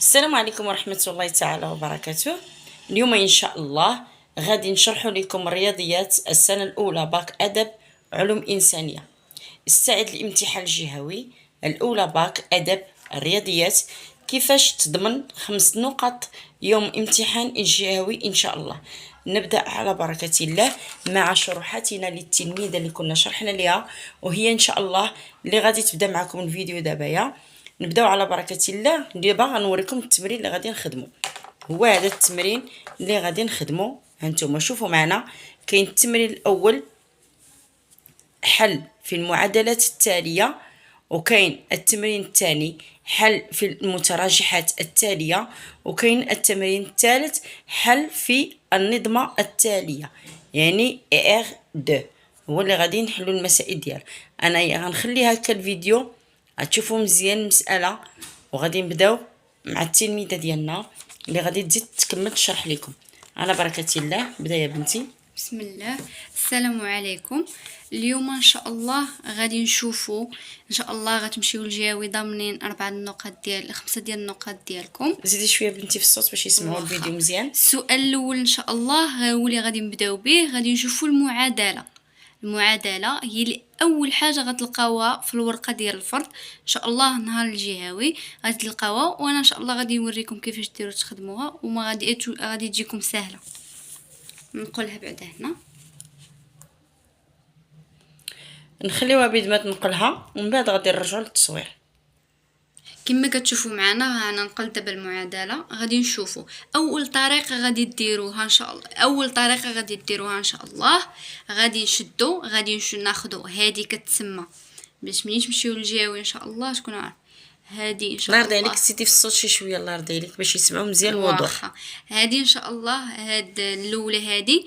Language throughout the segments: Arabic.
السلام عليكم ورحمة الله تعالى وبركاته. اليوم إن شاء الله غادي نشرح لكم رياضيات السنة الأولى باك أدب علوم إنسانية. استعد الامتحان الجهوي الأولى باك أدب الرياضيات كيفاش تضمن 5 نقط يوم امتحان الجهوي إن شاء الله. نبدأ على بركة الله مع شروحاتنا للتلميذة اللي كنا شرحنا لها، وهي إن شاء الله اللي غادي تبدأ معكم الفيديو دابا. نبداو على بركه الله. دابا غنوريكم التمرين اللي غادي نخدمو. هو هذا التمرين اللي غادي نخدمو. هانتوما شوفوا معنا. كاين التمرين الاول حل في المعادلات التاليه، وكاين التمرين الثاني حل في المتراجحات التاليه، وكاين التمرين الثالث حل في النظمه التاليه، يعني ار 2 هو اللي غادي نحلو المسائل ديال. انا غنخلي هكا الفيديو غتشوفوا مزيان المساله، وغادي نبداو مع التلميذه ديالنا اللي غادي تزيد تكمل تشرح لكم. على بركه الله. بدا يا بنتي. بسم الله. السلام عليكم. اليوم ان شاء الله غادي نشوفوا ان شاء الله غتمشيو للجهوي ضامنين 5 ديال النقاط ديالكم. زيدي شويه بنتي في الصوت باش يسمعوا الفيديو مزيان. السؤال الاول ان شاء الله هو اللي غادي نبداو به. غادي نشوفوا المعادله هي اللي اول حاجه غتلقاوها في الورقه ديال الفرد. ان شاء الله نهار الجهوي غادي تلقاوها، وانا ان شاء الله غادي نوريكم كيفاش ديروا تخدموها، وما غادي تجيكم سهله. نقولها بعدا هنا، نخليوها بيد ما تنقلها ومن بعد غادي نرجعوا للتصوير. كما كتشوفوا معنا. انا نقل دابا المعادله. غادي نشوفوا اول طريقه غادي ديروها ان شاء الله. غادي نشدو، ناخذوا هذه كتسمى باش ملي تمشيو للجهوي ان شاء الله تكون عارف هذه ان شاء الله. الله يرضي عليك سيدي في الصوت شي شويه، الله يرضي عليك باش يسمعوا مزيان الوضوح. هذه ان شاء الله. هاد الاولى هذه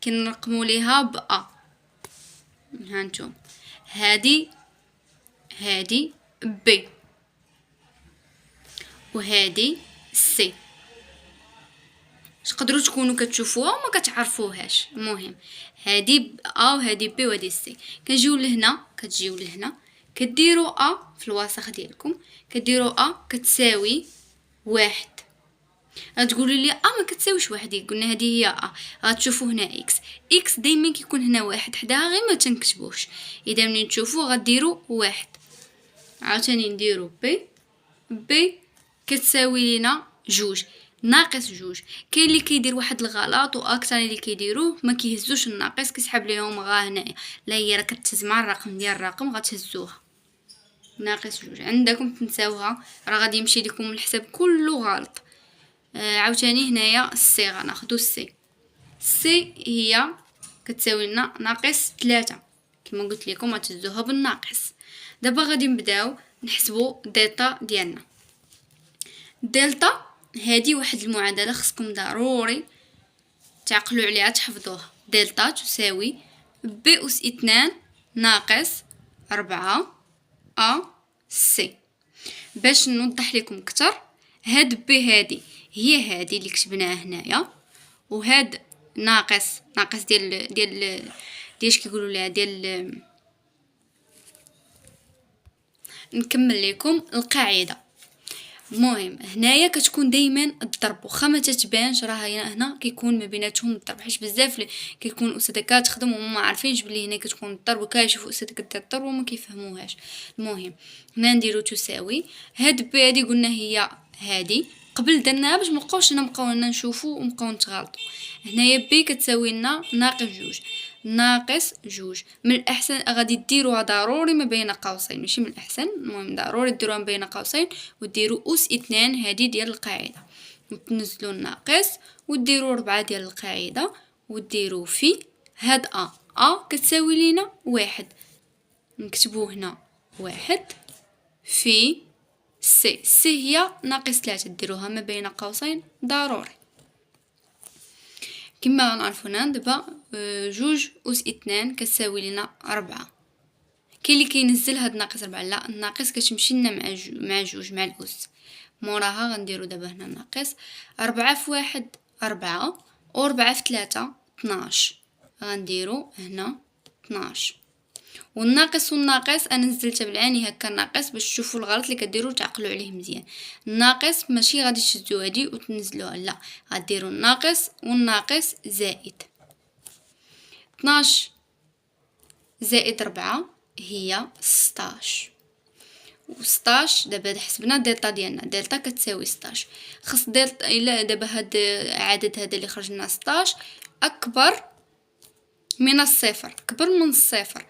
كنرقموا ليها ب ا. هانتوما هذه ب، وهذه سي. تقدروا تكونوا كتشوفوها وما كتعرفوهاش. المهم هذه ب ا وهذه ب وهذه سي. كتجيو لهنا كديروا ا في الوسط ديالكم. كديروا ا كتساوي 1. غتقولوا لي ما كتساويش 1. قلنا هذه هي ا. غتشوفوا هنا اكس دائما كيكون هنا 1 حداها، غير ما تنكتبوش. اذا ملي تشوفوا غديروا 1. عاوتاني نديروا بي كتساوي لنا 2 ناقص 2. كاين اللي كيدير واحد الغلط، واكثر اللي كيديروه ما كيهزوش الناقص، كيسحب ليهم غا هنايا. لا، هي راه كتهز مع الرقم ديال الرقم غتهزوها. ناقص 2 عندكم تنساوها، راه غادي يمشي لكم الحساب كله غلط. عاوتاني هنايا السي غناخذوا السي هي كتساوي لنا ناقص 3. كما قلت لكم غتهزوها بالناقص. دابا غادي نبداو نحسبوا دلتا ديالنا. دلتا هذه واحد المعادله خصكم ضروري تعقلوا عليها تحفظوها. دلتا تساوي ب أس 2 ناقص 4 ا سي. باش نوضح لكم اكثر، هاد ب هذه هي هذه اللي كتبناها هنايا، وهاد ناقص ديال اش كيقولوا لها ديال. نكمل لكم القاعده. المهم هنايا كتكون دائما الضرب، واخا ما تتبانش راه هنا كيكون ما بيناتهم الضرب، حيت بزاف كيكون اساتذه كتخدم وما عارفينش بلي هنا كتكون الضرب، وكيشوفوا اساتذه كدير الضرب وما كيفهموهاش. المهم هنا نديرو تساوي هاد ب هادي قلنا هي هادي قبل درناها باش مابقاوش نبقاو نشوفوا ونبقاو نتغلطوا. هنايا ب كتساوي لنا ناقص 2. من الاحسن غادي ديروها ضروري ما بين قوسين، ماشي من الاحسن، المهم ضروري ديروها ما بين قوسين، وديروا اس 2 هذه ديال القاعده، وتنزلوا الناقص وديروا 4 ديال القاعده، وديروا في هاد ا كتساوي لنا 1. نكتبوا هنا 1 في سي هي ناقص 3. ديروها ما بين قوسين ضروري. كما غنعرفوا دابا 2 أس 2 كتساوي لنا 4. كاين اللي كينزل هاد ناقص 4، لا الناقص كتمشي لنا مع 2 مع الأس. موراها غنديروا دابا هنا ناقص 4 في 1 4، و 4 في 3 12. غنديروا هنا 12. والناقص والناقص انا نزلت بالعيني هكا ناقص باش تشوفوا الغلط اللي كديروا تعقلوا عليه مزيان. الناقص ماشي غادي تشدوا هادي وتنزلوها، لا غديروا الناقص والناقص زائد 12 زائد 4 هي 16. و16 دابا حسبنا دلتا ديالنا، دلتا كتساوي 16. خص دلتا الا دابا هاد العدد هذا اللي خرج لنا 16 اكبر من الصفر، كبر من الصفر.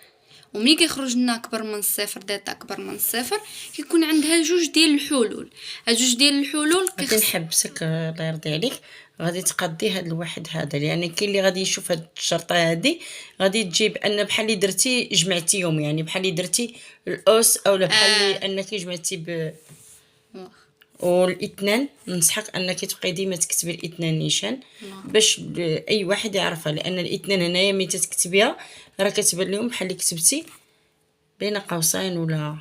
وملي كيخرج لنا اكبر من الصفر، دلتا اكبر من الصفر، كيكون عندها جوج ديال الحلول. هاد جوج ديال الحلول غادي نحبسك الله يرضي عليك، غادي تقضي هاد الواحد هذا، لان كاين اللي غادي يشوف هاد الشرطه هادي غادي تجيب ان بحال اللي درتي جمعتيهم، يعني بحال اللي درتي الاس اولا بحال انك جمعتي والاثنان. ننصحك انك تبقاي ديما تكتبي الاثنان نيشان باش اي واحد يعرفها، لان الاثنان هنايا ملي تكتبيها راه كتبان لهم بحال اللي كتبتي بين قوسين ولا.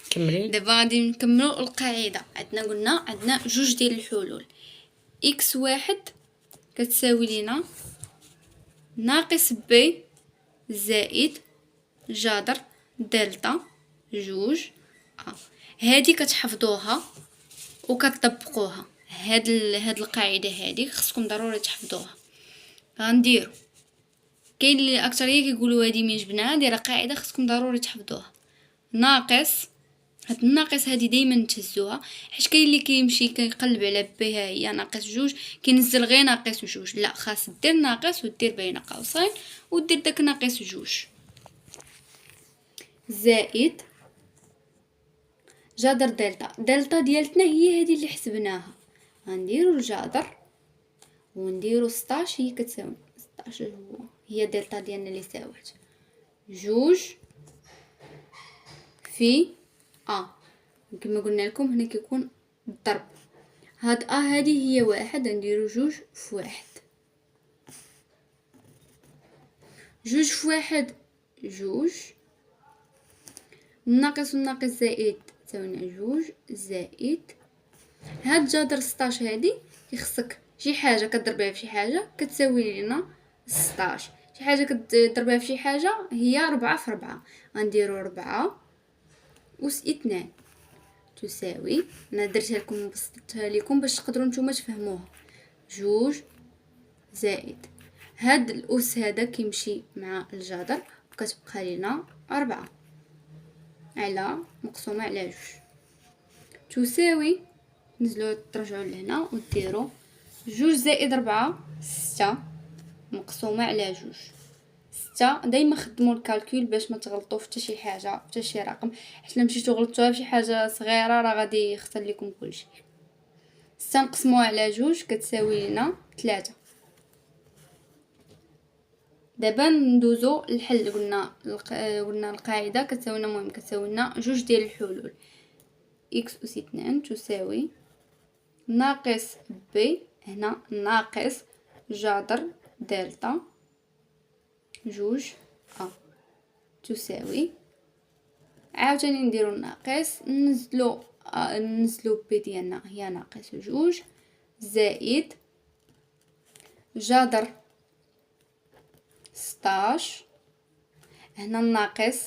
كملي. دابا غادي نكملوا القاعده. قلنا عندنا جوج ديال الحلول. اكس واحد كتساوي لينا ناقص بي زائد جذر دلتا جوج هادي كتحفظوها وكتطبقوها. هاد القاعده هادي خصكم ضروري تحفظوها. غنديرو كاين اللي اكثريه كيقولوا هادي من جبناها، دايره قاعده خصكم ضروري تحفظوها. ناقص، هاد الناقص هادي دائما تهزوها، حيت كاين اللي كيمشي كيقلب على بها هي ناقص جوج كينزل غير ناقص جوج. لا، خاص دير ناقص ودير بين قوسين ودير داك ناقص جوج زائد جذر دلتا. دلتا ديالتنا هي هذه اللي حسبناها، غنديروا الجذر ونديروا 16 هي كتساوي 16 هي دلتا ديالنا اللي ساوات جوج في كما قلنا لكم هنا كيكون الضرب. هاد هذه هي واحد، نديروا جوج في واحد. جوج في واحد جوج، الناقص والناقص زائد تساوينا جوج زائد هاد جذر 16 هادي كيخصك شي حاجه كضربيها في شي حاجه كتساوي لنا 16. شي حاجه كتضربيها في شي حاجه هي 4 في 4. غنديروا 4 أس 2 تساوي، انا درتها لكم بسطتها لكم باش تقدروا نتوما تفهموها، جوج زائد هاد الأس هذا كيمشي مع الجذر وكتبقى لنا 4 على مقسومة على جوج تساوي، نزلوا ترجعوا لهنا وديروا جوج زائد 4 6 مقسومة على جوج. 6 دايما خدموا الكالكول باش ما تغلطوا في حتى شي حاجه في حتى شي رقم، حيت لو مشيتو غلطتوها في شي حاجه صغيره راه غادي يخسر لكم كلشي. 6 نقسموها على جوج كتساوي لنا 3. دابا ندوزو للحل. قلنا القاعده كتساوي لنا، المهم كتساوي لنا جوج ديال الحلول. اكس اس 2 تساوي ناقص بي، هنا ناقص جذر دلتا جوج تساوي، عاوتاني نديرو الناقص ننزلو بي ديالنا هي ناقص جوج زائد جذر 16. هنا الناقص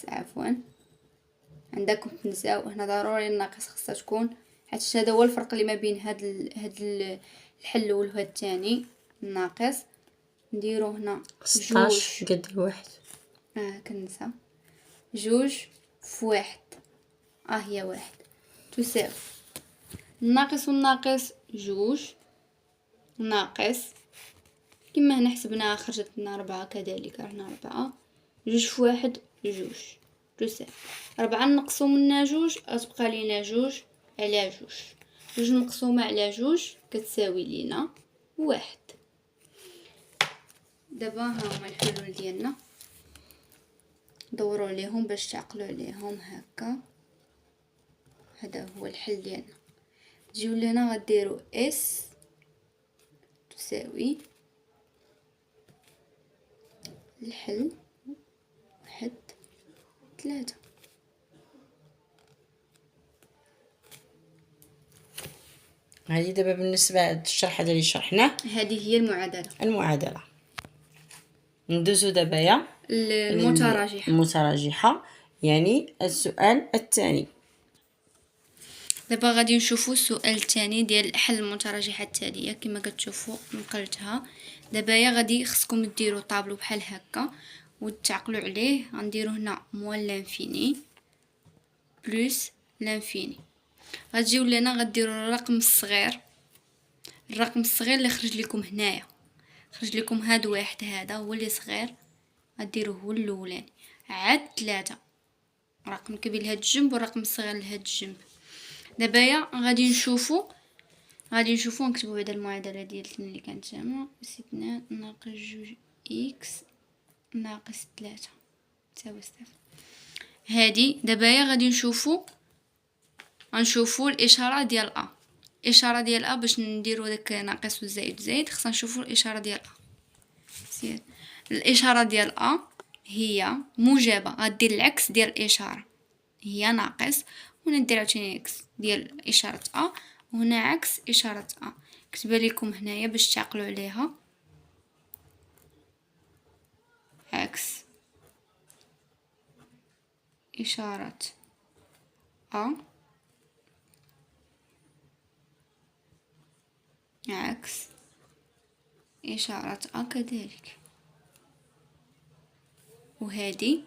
عندكم تنساو هنا ضروري الناقص خاصها تكون، حيت هذا هو الفرق اللي ما بين هاد الحل والهاد الثاني. الناقص نديرو هنا 16 قد الواحد، كنسى جوج في واحد هي واحد تساوي الناقص والناقص جوج ناقص كما هنا حسبناها خرجت لنا 4 كذلك هنا 4 جوج في واحد جوج تساوي 4 نقصو منها جوج غتبقى لينا جوج على جوج. جوج مقسومة على جوج كتساوي لينا واحد. دابا ها هما الحلول ديالنا، دوروا عليهم باش تعقلوا عليهم هكا. هذا هو الحل ديالنا. تجيو لهنا غديروا اس تساوي الحل 1 3. هذه دابا بالنسبه للشرح هذا اللي شرحناه، هذه هي المعادله. ندوزو دابا المتراجحة. يعني السؤال الثاني. دابا غادي نشوفوا السؤال الثاني ديال حل المتراجحة التالية. كما كتشوفوا نقلتها. دابا غادي خصكم ديروا طابلو بحال هكا وتعقلوا عليه. غنديروا هنا موال لانفيني بلس لانفيني. غتجيو لنا غديروا الرقم الصغير اللي خرج لكم هنايا. خرج لكم هاد واحد، هذا هو اللي صغير، غديروه هو الاولاني عاد 3 رقم كبير لهاد الجنب والرقم الصغير لهاد الجنب. دابا غادي نشوفوا نكتبوا بعدا المعادله ديالتنا اللي كانت تما 2 ناقص 2 اكس ناقص 3 تساوي 0. هادي دابا غادي غنشوفوا الاشاره ديال الاشاره ديال باش نديروا داك ناقص وزائد خصنا نشوفوا الاشاره ديال مزيان. الاشاره ديال هي موجبه، غدير العكس ديال الاشاره، هي ناقص، هنا ندير عاوتاني عكس ديال اشاره وهنا عكس اشاره كتبان لكم هنايا باش تعقلوا عليها. عكس اشاره عكس اشاره كذلك. وهذه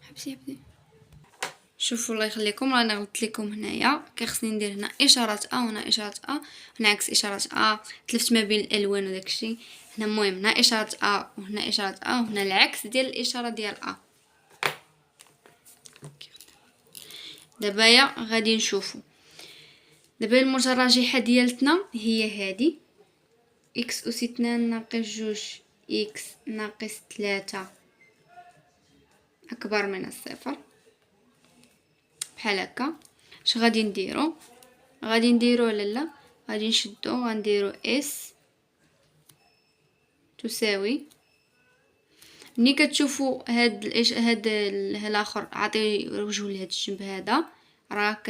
حبسي شوفوا الله يخليكم، رانا قلت لكم هنايا كيخصني ندير هنا اشاره وهنا اشاره هنا عكس اشاره تلفت ما بين الالوان وداك الشيء هنا. المهم هنا اشاره وهنا اشاره وهنا العكس ديال الاشاره ديال دابا غادي نشوفوا دابا المتراجحه ديالتنا هي هذه اكس اس 2 ناقص 2 اكس ناقص 3 اكبر من الصفر. بحال هكا اش غادي نديرو لالا غادي نشدو غنديرو اس تساوي. ملي كتشوفوا هاد الاخر عطي وجه لهاد الجنب هذا، راه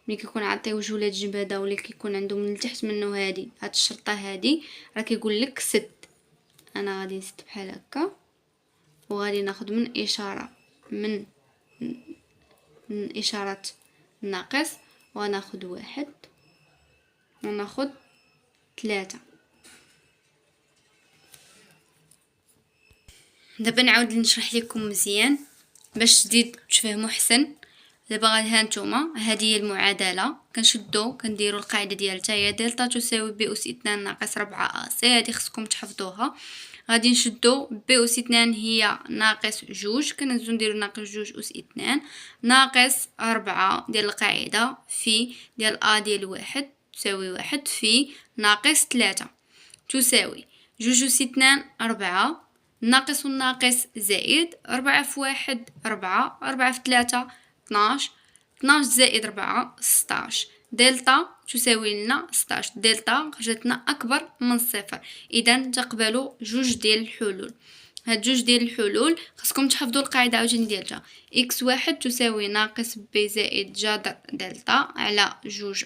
ملي كيكون عطي وجه لهاد الجنب هذا ولا كيكون عنده من التحت منه هاد الشرطه هادي راه كيقول لك سد. انا غادي نسد بحال هكا وغادي ناخذ من اشاره الناقص وناخذ 1 وناخذ 3. دابا نعاود نشرح لكم مزيان باش تزيد تفهموا احسن. دابا غادي هانتوما هذه هي المعادله كنشدو كنديروا القاعده ديالتها هي دلتا تساوي بي اس 2 ناقص 4 سي. هذه خصكم تحفظوها. غادي نشدو بي اس 2 هي ناقص 2 كنزيدو نديرو ناقص 2 اس 2 ناقص 4 ديال القاعده في ديال ديال 1 تساوي 1 في ناقص 3 تساوي 2 اس 2 4 ناقص والناقص زائد 4 في 1 4 4 في 3 12 زائد 4 16 دلتا تساوي لنا 16. دلتا خرجتنا اكبر من صفر. اذا تقبلوا جوج ديال الحلول. هاد جوج ديال الحلول خصكم تحفظوا القاعده عاوتاني ديالها. اكس واحد تساوي ناقص بي زائد جذر دلتا على جوج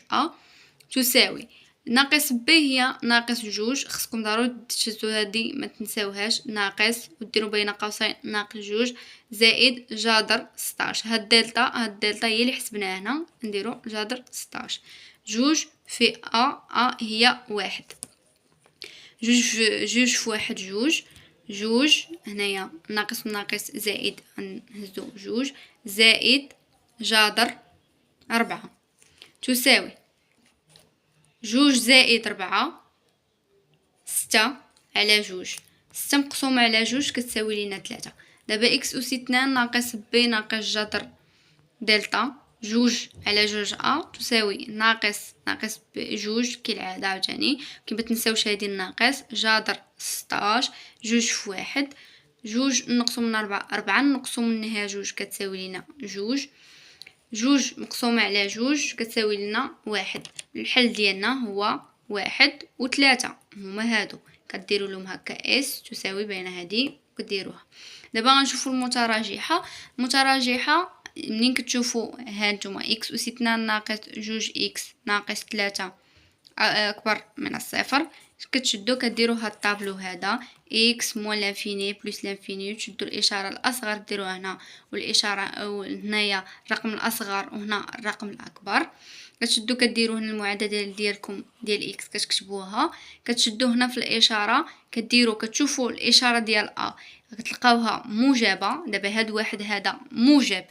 تساوي ناقص ب هي ناقص 2. خصكم ضروري تشدوا هذه ما تنساوهاش ناقص وديروا بين قوسين ناقص 2 زائد جذر 16. هاد الدلتا هي اللي حسبناها هنا نديروا جذر 16. 2 في هي 1 2 في 1 2 هنايا ناقص وناقص زائد نهزو 2 زائد جذر 4 تساوي 2 زائد 4 6 على 2. 6 مقسومة على 2 كتساوي لنا 3. دابا اكس اس 2 ناقص بي ناقص جذر دلتا 2 على 2 تساوي ناقص ب 2 كالعادة عاوتاني كيما تنساوش هادي الناقص جذر 16 2 في 1 2 نقسم من 4 نقسم منها 2 كتساوي لنا 2 مقسومة على 2 كتساوي لنا 1. الحل ديالنا هو 1 و 3 هما هادو كديروا لهم هكا اس تساوي بين هذه كديروها. دابا غنشوفوا المتراجحه. منين كتشوفوا هانتوما اكس اس 2 ناقص 2 اكس ناقص 3 اكبر من الصفر كتشدو كديرو هاد الطابلو هذا اكس موان لانفيني بلس لانفيني، تشدو الاشاره الاصغر ديروها هنا والاشاره او هنايا الرقم الاصغر وهنا الرقم الاكبر. كتشدو كديرو هنا المعادله ديالكم ديال اكس كتكتبوها، كتشدو هنا في الاشاره كديرو كتشوفوا الاشاره ديال ا كتلقاوها موجبه. دابا هاد واحد هذا موجب،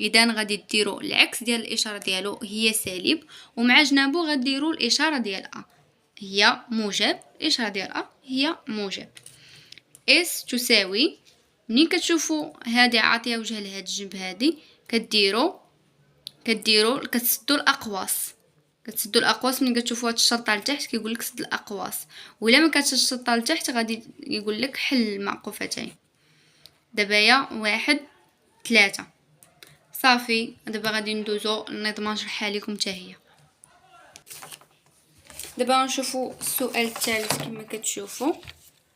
اذا غادي ديروا العكس ديال الاشاره ديالو هي سالب، ومع جنابو غديروا الاشاره ديال ا هي موجب، الاشاره ديال ا هي موجب. اس تساوي، منين كتشوفوا هذه عاطيه وجه لهاد الجنب هذه كتسدوا كتسدوا الاقواس. ملي كتشوفوا هاد الشرطه لتحت كيقول لك سد الاقواس، ولا ما كانتش الشرطه لتحت غادي يقول لك حل المعقوفتين. دابا يا 1 3 صافي. دابا غادي ندوزو للنظمه نشرحها لكم حتى هي. دابا نشوفوا السؤال الثالث كما كتشوفوا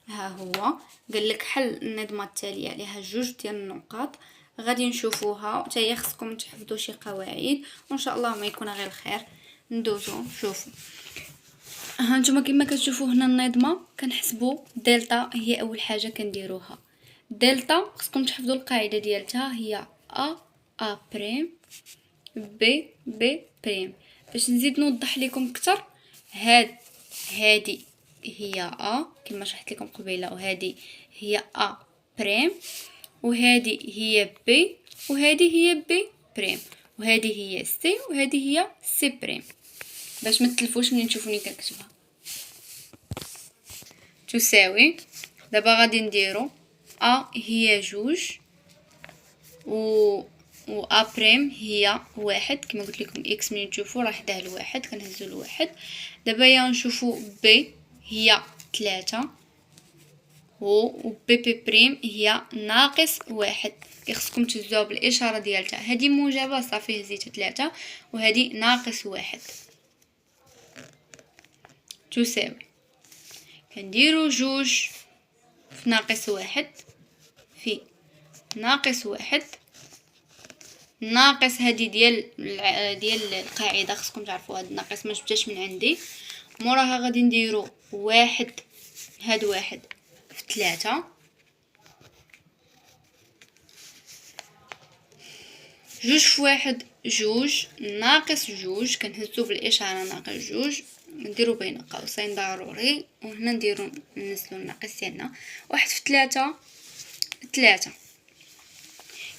ها هو قال لك حل النظمه التاليه عليها جوج ديال النقاط. غادي نشوفوها حتى هي، خصكم تحفظوا شي قواعد وان شاء الله ما يكون غير الخير. ندوزو شوفوا ها نتوما كما كتشوفوا هنا النظمه كنحسبوا دلتا هي اول حاجه كنديروها. دلتا خصكم تحفظوا القاعده ديالتها هي ا بريم بي بريم. باش نزيد نوضح لكم اكثر، هادي هي ا كما شرحت لكم قبيله، وهذه هي ا بريم، وهذه هي بي، وهذه هي بي بريم، وهذه هي سي، وهذه هي سي بريم، باش ما تلفوش ملي تشوفوني كنكتبها. تساوي، دابا غادي نديرو ا هي جوج و ا بريم هي واحد. كما قلت لكم اكس ملي تشوفوا راه حداه الواحد كنهزو الواحد. دابا يا نشوفوا بي هي 3 و بي بريم هي ناقص واحد. خصكم تهزوها بالاشاره ديالتها، هذه موجبه صافي هزيت 3 وهذه ناقص واحد. تساوي، كنديرو جوج في ناقص واحد في ناقص واحد ناقص هذه ديال القاعده. خصكم تعرفوا هذا الناقص ما جبتش من عندي. موراها غادي نديرو واحد، هاد واحد في 3 جوج في واحد جوج ناقص جوج. كنهزو بالاشاره ناقص جوج، نديرو بين قوسين ضروري، وهنا نديرو ننزلو الناقص ديالنا. واحد في 3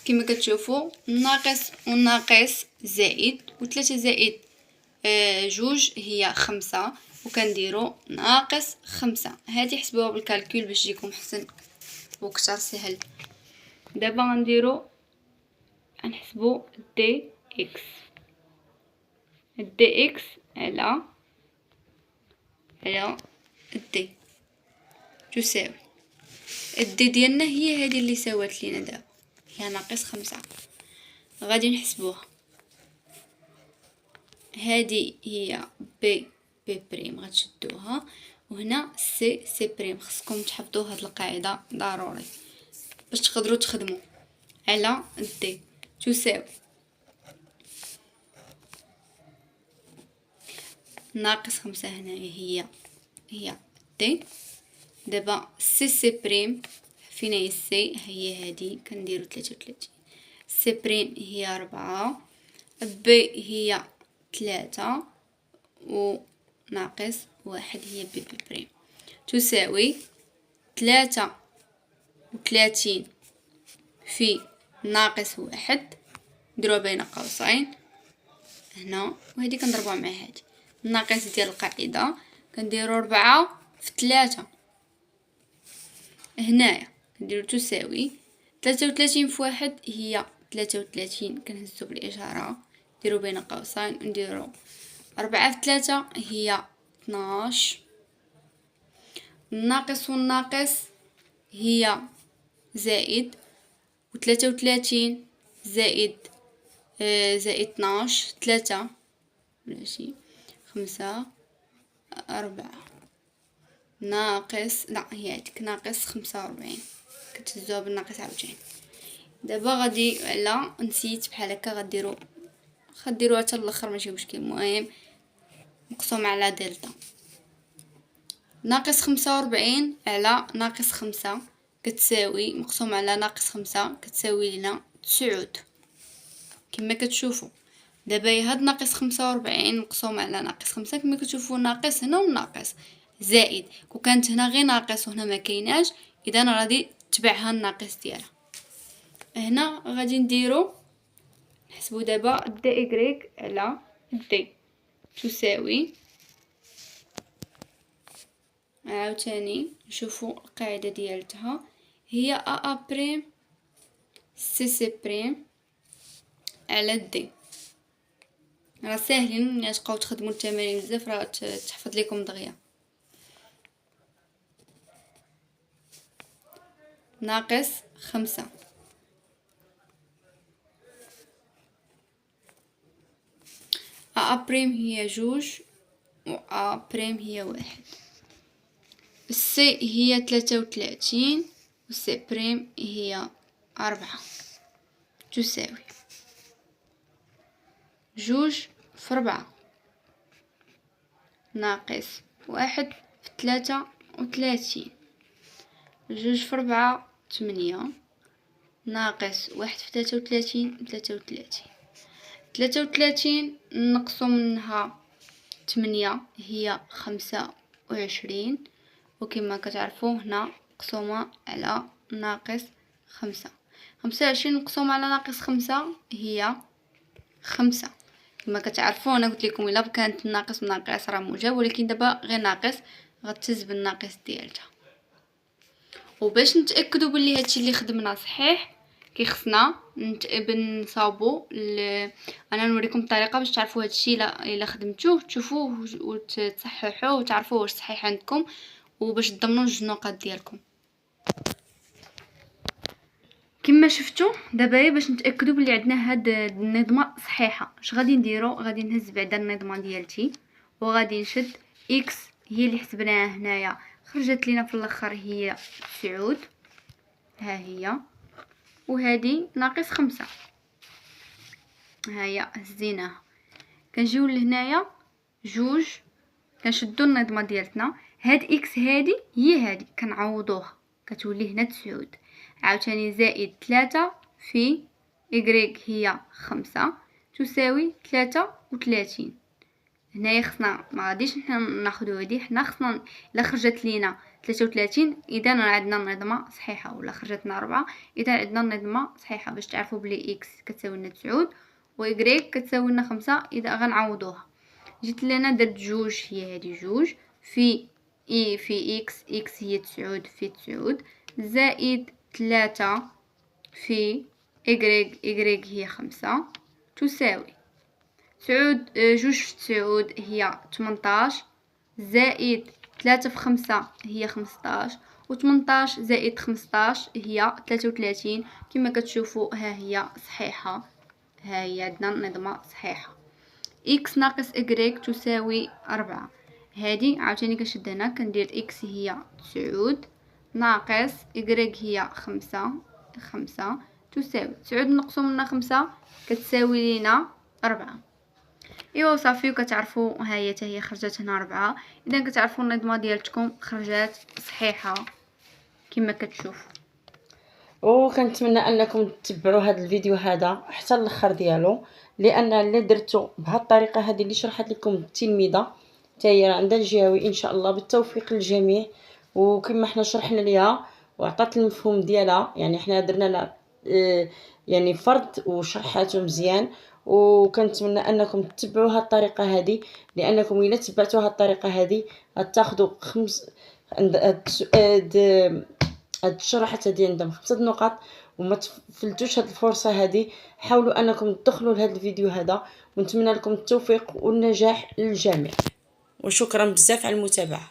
كما كتشوفوا الناقص والناقص زائد، و3 زائد جوج هي 5 وكنديرو ناقص 5. هذه حسبوها بالكالكول باش يجيكم حسن وكثر سهل. دابا غنديرو غنحسبو دي اكس على دي تساوي الدي ديالنا هي هذه اللي سوات لينا دابا هي ناقص 5. غادي نحسبوها، هذه هي بي بريم غتشدوها، وهنا سي بريم. خصكم تحفظوا هاد القاعده ضروري باش تقدروا تخدموا على دي. تساوي ناقص 5 هنا هي دي. دابا سي بريم فين هي سي؟ هي هذه كنديرو 33. سي بريم هي 4، بي هي 3 و ناقص 1 هي بي بريم. تساوي 33 في ناقص 1 نديروها بين قوسين هنا، وهذه كنضربوها مع هذه الناقص ديال القاعده. كنديرو 4 في 3 هنايا كنديرو تساوي 33 في 1 هي 33. كنهزو بالاشاره نديرو بين قوسين ونديرو 4 في 3 هي 12. الناقص والناقص هي زائد، و33 زائد 12 3 ماشي 5 4 ناقص، لا هي هاديك ناقص 45 كتهزوها بالناقص عاوتاني. دابا غادي على نسيت بحال هكا غديروها حتى الاخر ماشي مشكل. المهم مقسوم على دلتا ناقص 45 على ناقص 5 كتساوي مقسوم على ناقص 5 كتساوي لنا 9. كما كتشوفوا دابا هاد ناقص 45 مقسوم على ناقص 5 كما كتشوفوا ناقص هنا وناقص زائد، كو كانت هنا غير ناقص وهنا ما كايناش اذا غادي تبعها الناقص ديالها. هنا غادي نديرو نحسبوا دابا دي إكغيك على دي تساوي، عاوتاني نشوفوا القاعده ديالتها هي ا بريم سي بريم على دي. راه ساهلين ملي تبقاو تخدموا التمارين بزاف راه تحفظ لكم دغيا. ناقص 5 ا بريم هي 2 و ا بريم هي 1. السي هي 33 و سي بريم هي 4 تساوي 2 في 4 ناقص 1 في 33. 2 في 4 8 ناقص 1 في 33 33 نقصو منها 8 هي 25 وكما كتعرفوا هنا مقسومه على ناقص 5. 25 مقسومه على ناقص 5 هي 5. كما كتعرفوا انا قلت لكم الا كانت الناقص ناقص راه موجب، ولكن دابا غير ناقص غتهز بالناقص ديالتها. وباش نتاكدوا بلي هادشي اللي خدمنا صحيح كيخصنا نصاوبوا انا نوريكم الطريقه باش تعرفوا هادشي الا خدمتوه تشوفوه وتصححوه وتعرفوا واش صحيح عندكم وباش تضمنوا الجنوقات ديالكم. كما شفتوا دابا باش نتاكدوا بلي عندنا هاد النظمه صحيحه اش غادي نديرو؟ غادي نهز بعدا النظمه ديالتي وغادي نشد اكس هي اللي حسبناها هنايا خرجت لينا في الاخر هي 9 ها هي، وهذه ناقص 5 ها هي هزيناها. كنجيو لهنايا 2 كنشدو النظمه ديالتنا هاد اكس هادي هي هادي كنعوضوها كتولي هنا 9 عاوتاني زائد 3 في إكغيك هي 5 تساوي 33. هنايا خصنا ما غاديش حنا ناخذوا هذه، حنا خصنا الا خرجت لينا 33 اذا عندنا النظمه صحيحه، ولا خرجت لنا 4 اذا عندنا النظمه صحيحه. باش تعرفوا بلي اكس كتساوي لنا 9 و إكغيك كتساوي لنا 5 اذا غنعوضوها. جيت لنا درت 2 هي هذه 2 في اي في اكس هي 9 في 9 زائد 3 في إكغيك هي 5 تساوي 2 في 9 هي 18 زائد 3 في 5 هي 15 و 18 زائد 15 هي 33. كما كتشوفوا ها هي صحيحه، ها هي عندنا النظمه صحيحه. اكس ناقص إكغيك تساوي 4. هذه عاوتاني كنشد هنا كندير اكس هي 9 ناقص إكغيك هي 5 تساوي 9 نقصو منها 5 كتساوي لينا 4. ايوا صافي وكتعرفوا ها هي حتى هي خرجت هنا 4. اذا كتعرفوا النظمه ديالتكم خرجت صحيحه كما كتشوفوا. وكنتمنى انكم تتبعوا هذا الفيديو هذا حتى الاخر ديالو، لان اللي درتو بهذه الطريقه هذه اللي شرحت لكم التلميذه حتى هي عندها الجهوي ان شاء الله بالتوفيق للجميع. وكما حنا شرحنا ليها وعطات المفهوم ديالها، يعني حنا درنا لها يعني فرد وشرحاته مزيان. وكنتمنى انكم تتبعوا هذه الطريقه هذه، لانكم الا تبعتوا هذه الطريقه هذه غتاخذوا هاد الشرحات هادي عندهم 5 نقاط. وما تفلتوش هاد الفرصه هذه، حاولوا انكم تدخلوا لهذا الفيديو هذا، ونتمنى لكم التوفيق والنجاح للجميع. وشكرا بزاف على المتابعه.